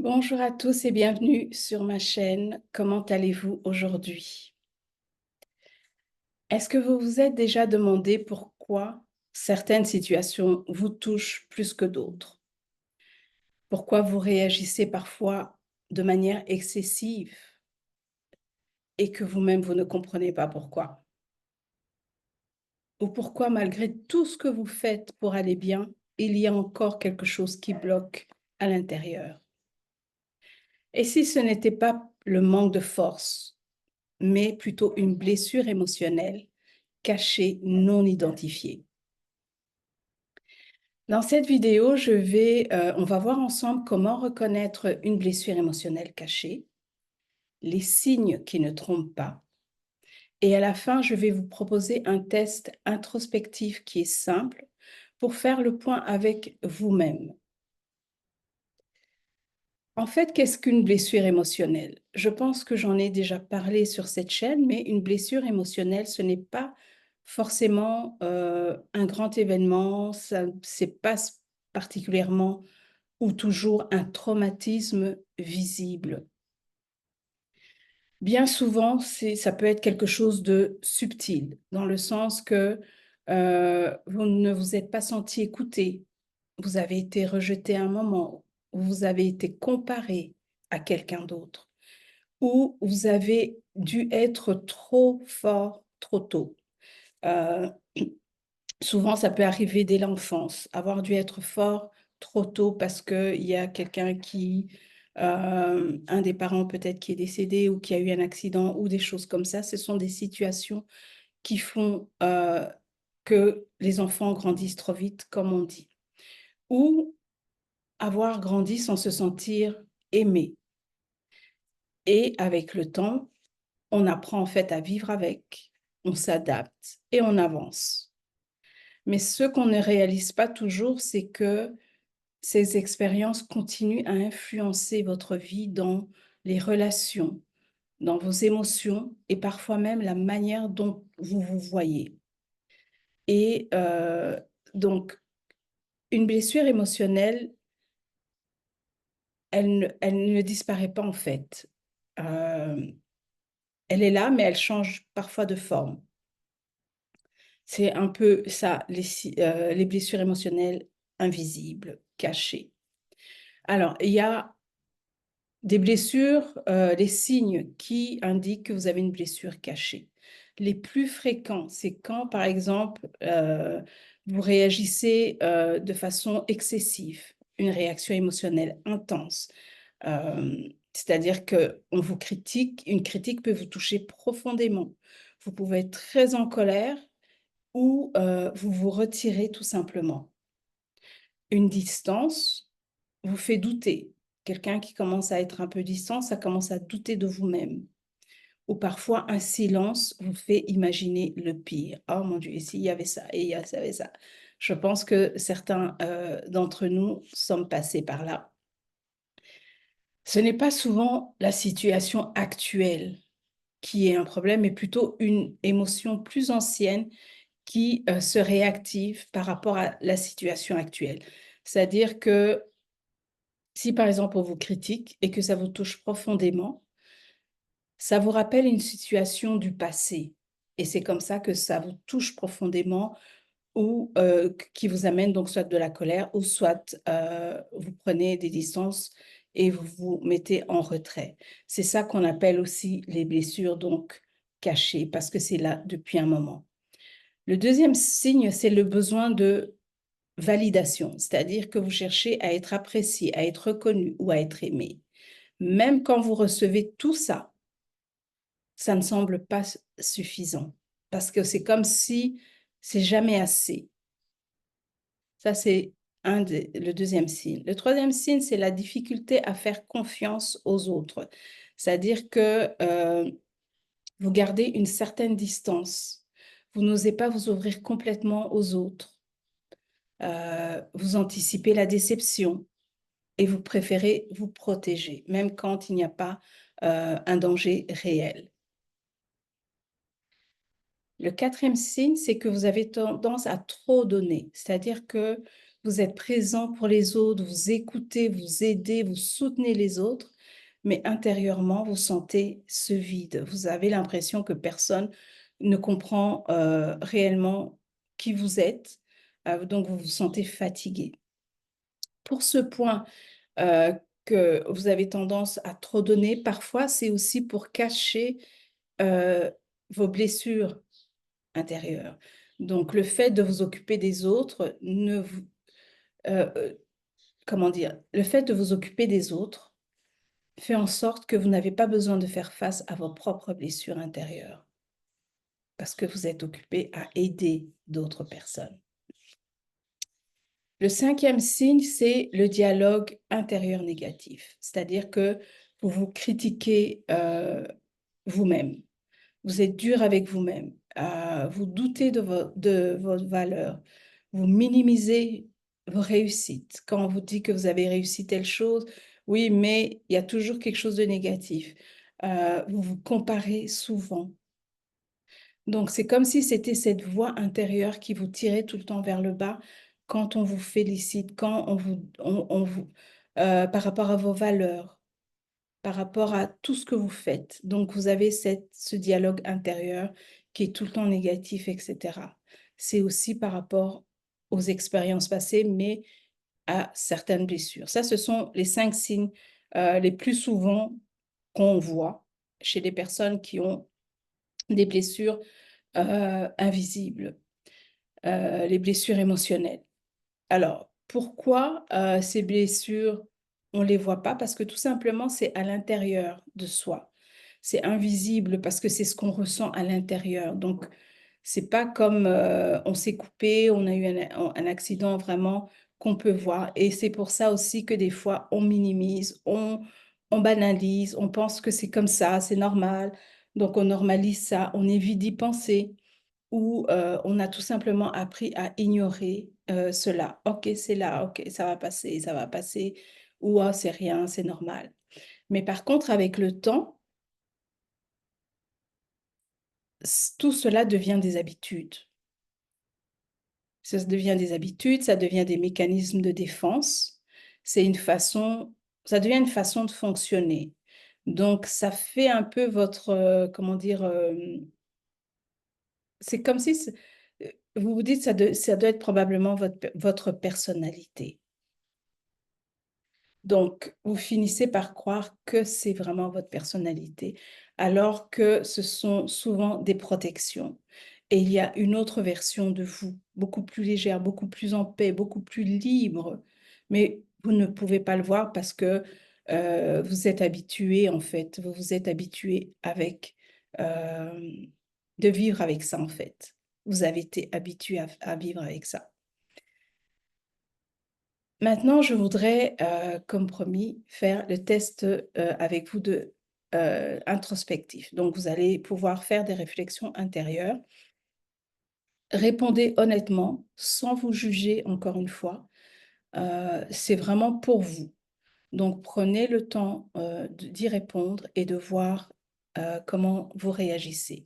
Bonjour à tous et bienvenue sur ma chaîne. Comment allez-vous aujourd'hui? Est-ce que vous vous êtes déjà demandé pourquoi certaines situations vous touchent plus que d'autres? Pourquoi vous réagissez parfois de manière excessive et que vous-même vous ne comprenez pas pourquoi? Ou pourquoi malgré tout ce que vous faites pour aller bien, il y a encore quelque chose qui bloque à l'intérieur? Et si ce n'était pas le manque de force, mais plutôt une blessure émotionnelle cachée, non identifiée. Dans cette vidéo, on va voir ensemble comment reconnaître une blessure émotionnelle cachée, les signes qui ne trompent pas, et à la fin, je vais vous proposer un test introspectif qui est simple pour faire le point avec vous-même. En fait, qu'est-ce qu'une blessure émotionnelle? Je pense que j'en ai déjà parlé sur cette chaîne, mais une blessure émotionnelle, ce n'est pas forcément un grand événement, ça c'est pas particulièrement ou toujours un traumatisme visible. Bien souvent, ça peut être quelque chose de subtil, dans le sens que vous ne vous êtes pas senti écouté, vous avez été rejeté à un moment, vous avez été comparé à quelqu'un d'autre, ou vous avez dû être trop fort trop tôt. Euh, Souvent, ça peut arriver dès l'enfance, avoir dû être fort trop tôt parce qu'il y a quelqu'un un des parents peut-être qui est décédé ou qui a eu un accident ou des choses comme ça. Ce sont des situations qui font que les enfants grandissent trop vite, comme on dit. Ou avoir grandi sans se sentir aimé. Et avec le temps, on apprend en fait à vivre avec, on s'adapte et on avance. Mais ce qu'on ne réalise pas toujours, c'est que ces expériences continuent à influencer votre vie dans les relations, dans vos émotions et parfois même la manière dont vous vous voyez. Et donc, une blessure émotionnelle, elle ne disparaît pas en fait. Euh, Elle est là, mais elle change parfois de forme. C'est un peu ça, les blessures émotionnelles invisibles, cachées. Alors, il y a des blessures, les signes qui indiquent que vous avez une blessure cachée. Les plus fréquents, c'est quand, par exemple, vous réagissez de façon excessive, une réaction émotionnelle intense. C'est-à-dire qu'on vous critique, une critique peut vous toucher profondément. Vous pouvez être très en colère ou vous vous retirez tout simplement. Une distance vous fait douter. Quelqu'un qui commence à être un peu distant, ça commence à douter de vous-même. Ou parfois, un silence vous fait imaginer le pire. Oh mon Dieu, et s'il y avait ça, et il y avait ça. Je pense que certains d'entre nous sommes passés par là. Ce n'est pas souvent la situation actuelle qui est un problème, mais plutôt une émotion plus ancienne qui se réactive par rapport à la situation actuelle. C'est-à-dire que si par exemple on vous critique et que ça vous touche profondément, ça vous rappelle une situation du passé. Et c'est comme ça que ça vous touche profondément ou qui vous amène donc soit de la colère ou soit vous prenez des distances et vous vous mettez en retrait. C'est ça qu'on appelle aussi les blessures donc cachées parce que c'est là depuis un moment. Le deuxième signe, c'est le besoin de validation, c'est-à-dire que vous cherchez à être apprécié, à être reconnu ou à être aimé. Même quand vous recevez tout ça, ça ne semble pas suffisant parce que c'est comme si c'est jamais assez. Ça, c'est le deuxième signe. Le troisième signe, c'est la difficulté à faire confiance aux autres. C'est-à-dire que vous gardez une certaine distance. Vous n'osez pas vous ouvrir complètement aux autres. Vous anticipez la déception et vous préférez vous protéger, même quand il n'y a pas un danger réel. Le quatrième signe, c'est que vous avez tendance à trop donner, c'est-à-dire que vous êtes présent pour les autres, vous écoutez, vous aidez, vous soutenez les autres, mais intérieurement, vous sentez ce vide. Vous avez l'impression que personne ne comprend réellement qui vous êtes, donc vous vous sentez fatigué. Pour ce point que vous avez tendance à trop donner, parfois c'est aussi pour cacher vos blessures intérieures. Donc le fait de vous occuper des autres ne vous, comment dire, le fait de vous occuper des autres fait en sorte que vous n'avez pas besoin de faire face à vos propres blessures intérieures parce que vous êtes occupé à aider d'autres personnes. Le cinquième signe, c'est le dialogue intérieur négatif, c'est-à-dire que vous vous critiquez vous-même, vous êtes dur avec vous-même, vous doutez de votre valeur, vous minimisez vos réussites. Quand on vous dit que vous avez réussi telle chose, oui, mais il y a toujours quelque chose de négatif. Vous vous comparez souvent. Donc, c'est comme si c'était cette voix intérieure qui vous tirait tout le temps vers le bas quand on vous félicite, quand par rapport à vos valeurs, par rapport à tout ce que vous faites. Donc, vous avez ce dialogue intérieur qui est tout le temps négatif, etc. C'est aussi par rapport aux expériences passées, mais à certaines blessures. Ça, ce sont les 5 signes les plus souvent qu'on voit chez les personnes qui ont des blessures invisibles, les blessures émotionnelles. Alors, pourquoi ces blessures, on ne les voit pas? Parce que tout simplement, c'est à l'intérieur de soi. C'est invisible parce que c'est ce qu'on ressent à l'intérieur. Donc, c'est pas comme on s'est coupé, on a eu un accident vraiment qu'on peut voir. Et c'est pour ça aussi que des fois, on minimise, on banalise, on pense que c'est comme ça, c'est normal. Donc, on normalise ça, on évite d'y penser où on a tout simplement appris à ignorer cela. Ok, c'est là, ok, ça va passer, ou ah, c'est rien, c'est normal. Mais par contre, avec le temps, tout cela devient des habitudes. Ça devient des habitudes, ça devient des mécanismes de défense. Ça devient une façon de fonctionner. Donc, ça fait un peu votre, comment dire, c'est comme si vous vous dites ça doit être probablement votre personnalité. Donc, vous finissez par croire que c'est vraiment votre personnalité, alors que ce sont souvent des protections. Et il y a une autre version de vous, beaucoup plus légère, beaucoup plus en paix, beaucoup plus libre. Mais vous ne pouvez pas le voir parce que vous êtes habitué, en fait. Vous vous êtes habitué de vivre avec ça, en fait. Vous avez été habitué à vivre avec ça. Maintenant, je voudrais, comme promis, faire le test avec vous de introspectif. Donc, vous allez pouvoir faire des réflexions intérieures. Répondez honnêtement, sans vous juger encore une fois. C'est vraiment pour vous. Donc, prenez le temps d'y répondre et de voir comment vous réagissez.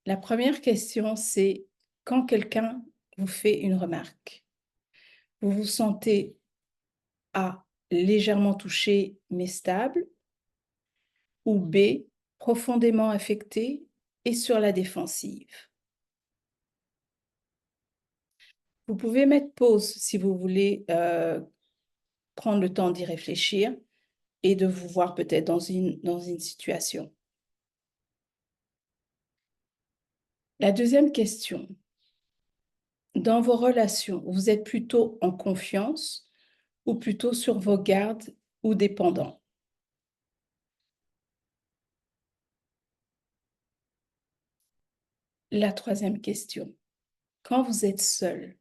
La première question, c'est quand quelqu'un vous fait une remarque, vous vous sentez A, légèrement touché mais stable, ou B, profondément affecté et sur la défensive. Vous pouvez mettre pause si vous voulez prendre le temps d'y réfléchir et de vous voir peut-être dans une situation. La deuxième question, dans vos relations, vous êtes plutôt en confiance ou plutôt sur vos gardes ou dépendant? La troisième question, quand vous êtes seul,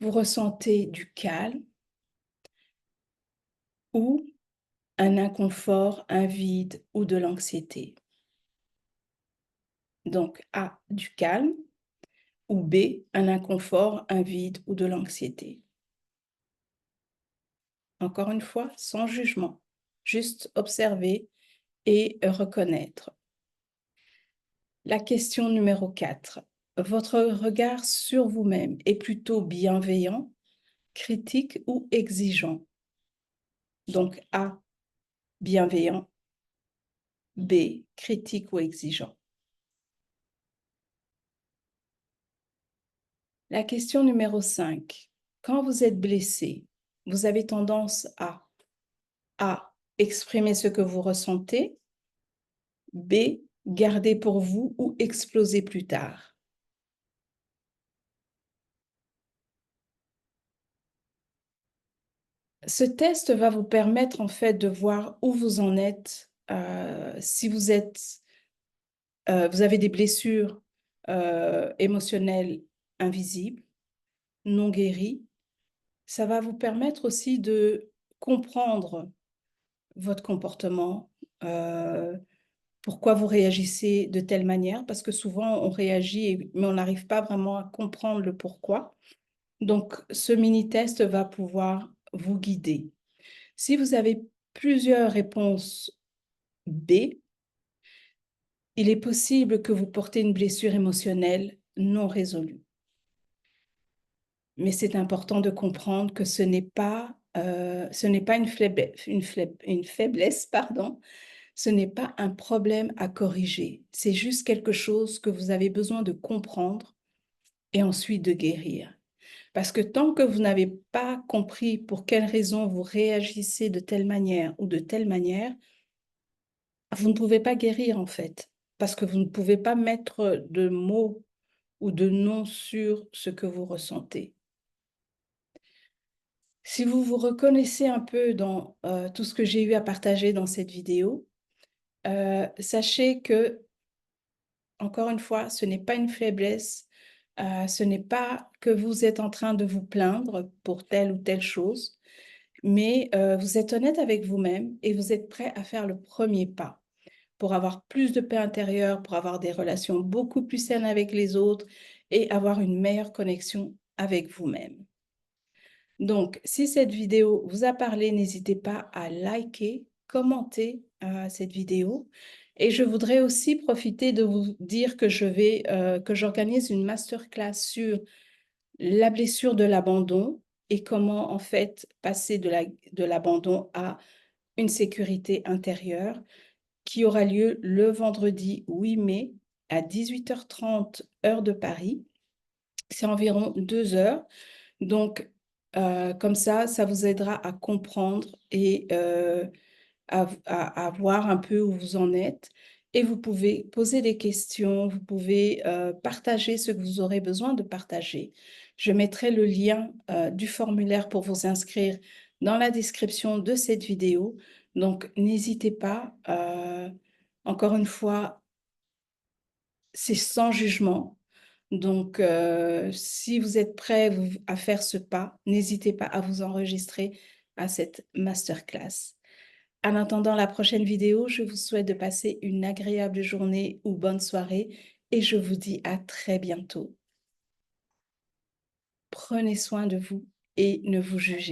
vous ressentez du calme ou un inconfort, un vide ou de l'anxiété? Donc A, du calme, ou B, un inconfort, un vide ou de l'anxiété. Encore une fois, sans jugement, juste observer et reconnaître. La question numéro 4. Votre regard sur vous-même est plutôt bienveillant critique ou exigeant. Donc A, bienveillant. B, critique ou exigeant. La question numéro 5. Quand vous êtes blessé, vous avez tendance à A, exprimer ce que vous ressentez. B, garder pour vous ou exploser plus tard. Ce test va vous permettre en fait de voir où vous en êtes, si vous avez des blessures émotionnelles invisibles, non guéries. Ça va vous permettre aussi de comprendre votre comportement, pourquoi vous réagissez de telle manière, parce que souvent on réagit, mais on n'arrive pas vraiment à comprendre le pourquoi. Donc, ce mini-test va pouvoir vous guider. Si vous avez plusieurs réponses B, il est possible que vous portez une blessure émotionnelle non résolue. Mais c'est important de comprendre que ce n'est pas une faiblesse, pardon. Ce n'est pas un problème à corriger. C'est juste quelque chose que vous avez besoin de comprendre et ensuite de guérir. Parce que tant que vous n'avez pas compris pour quelle raison vous réagissez de telle manière ou de telle manière, vous ne pouvez pas guérir en fait. Parce que vous ne pouvez pas mettre de mots ou de noms sur ce que vous ressentez. Si vous vous reconnaissez un peu dans tout ce que j'ai eu à partager dans cette vidéo, sachez que, encore une fois, ce n'est pas une faiblesse, ce n'est pas que vous êtes en train de vous plaindre pour telle ou telle chose, mais vous êtes honnête avec vous-même et vous êtes prêt à faire le premier pas pour avoir plus de paix intérieure, pour avoir des relations beaucoup plus saines avec les autres et avoir une meilleure connexion avec vous-même. Donc, si cette vidéo vous a parlé, n'hésitez pas à liker, commenter cette vidéo. Et je voudrais aussi profiter de vous dire que que j'organise une masterclass sur la blessure de l'abandon et comment en fait passer de l'abandon à une sécurité intérieure qui aura lieu le vendredi 8 mai à 18h30 heure de Paris. C'est environ 2 heures. Donc, comme ça vous aidera à comprendre et à voir un peu où vous en êtes. Et vous pouvez poser des questions, vous pouvez partager ce que vous aurez besoin de partager. Je mettrai le lien du formulaire pour vous inscrire dans la description de cette vidéo. Donc, n'hésitez pas. Encore une fois, c'est sans jugement. Donc, si vous êtes prêt à faire ce pas, n'hésitez pas à vous enregistrer à cette masterclass. En attendant la prochaine vidéo, je vous souhaite de passer une agréable journée ou bonne soirée et je vous dis à très bientôt. Prenez soin de vous et ne vous jugez